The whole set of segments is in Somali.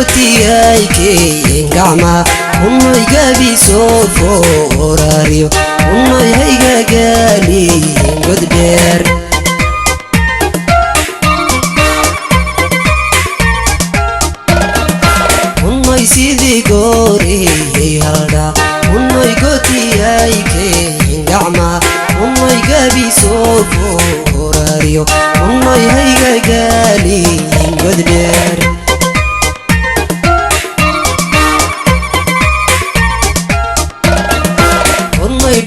قوتي كي انقعما أمي قابي صفوراريو أمي هيقا قالي قد بير أمي سيدي قوري هلدا أمي قوتي كي انقعما أمي قابي صفوراريو أمي هيقا قالي قد بير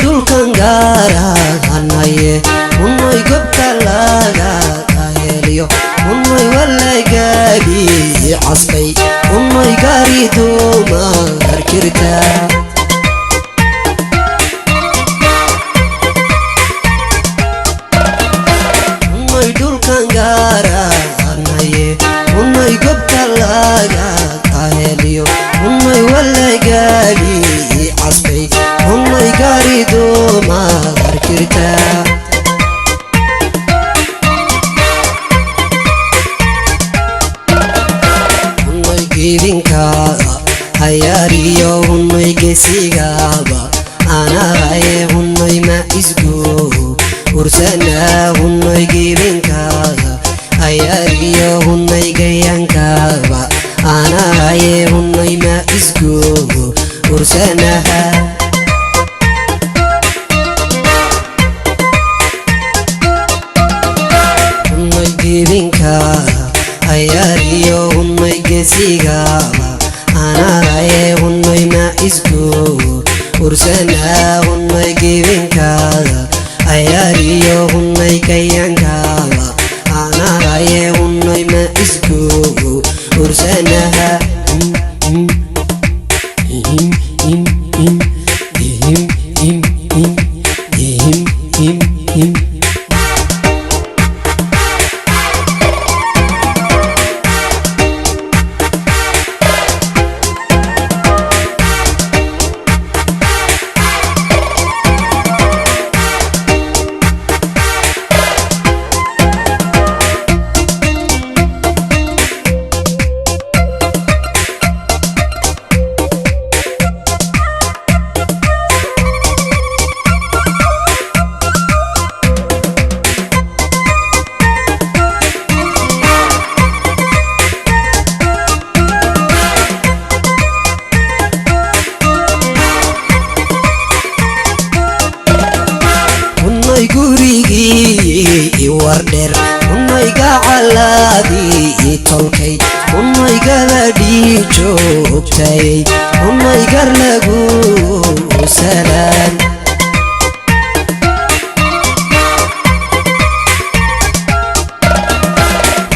dulkan gaaranaye unay gobta laga heliyo unay walagaadi casbay unay gaari dumar jirta unay dulkan gaaranaye unay gobta laga heliyo unay walagaadi casbay unay gaari dumar jirta unay geedinkaaga hayaariyo unay geesigaaba anahaye unay ma isgu ursanaa unay geedinkaaga hayaariyo unay gayankaaba anahaye unay ma isgu ursanaha hayaariyo unay geesigaaba anahaye unay ma isgu ursanaa unay geedinkaaga hayaariyo unay gayankaaba anahaye unay ma isgu ursanaha gurigii wardheer unay gacalaadii tolkay unay gabadhii joogtay unay gar lagu salaan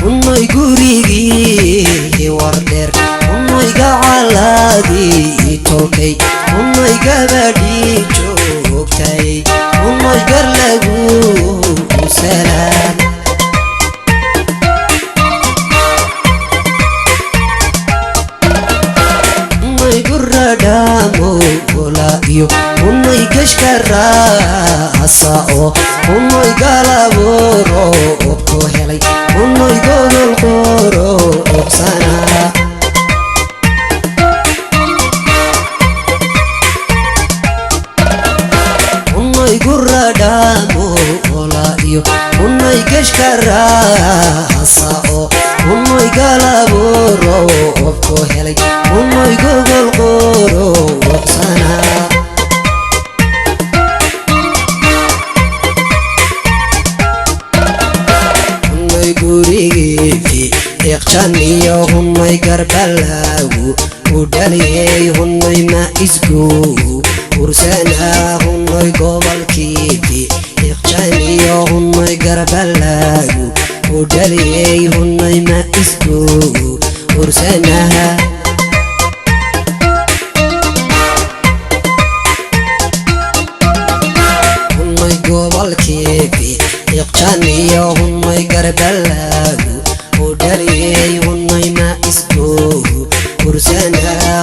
unay gurigii wardheer unay gacalaadii tolkay unay gabadhii joogtay unay gar lagu salaan unay guradhaamo golaayo unay gashka raasao unay galaboro obko helay unay gogol qoro obsanaa unay guradhaamo golaayo unay gashka raasao unay galaboro obko helay unay gogol qoro obsanaa unay gurigii iqjaniyo unay garbalaagu udhaliyey unay ma isgu ursanaa unay gobolkiibi iqjaniyo unay garbalaagu udhaliyey unay ma isgu ursanaha unay gobolkiibi iqjaniyo unay garbalaagu udhaliyey unay ma isgu ursanaha